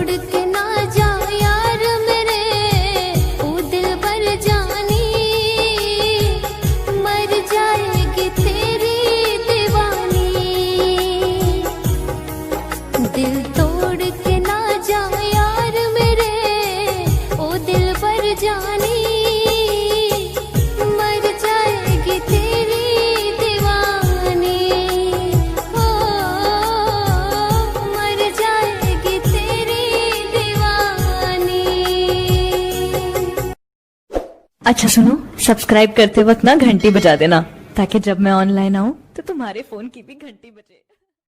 तोड़ के ना जा यार मेरे, ओ दिल भर जानी, मर जाएगी तेरी दीवानी। दिल तोड़ के ना जा यार मेरे, ओ दिल भर जानी, मर जाएगी तेरी दीवानी। ओ मर जाएगी तेरी दीवानी। अच्छा सुनो, सब्सक्राइब करते वक्त ना घंटी बजा देना, ताकि जब मैं ऑनलाइन आऊँ तो तुम्हारे फोन की भी घंटी बजे।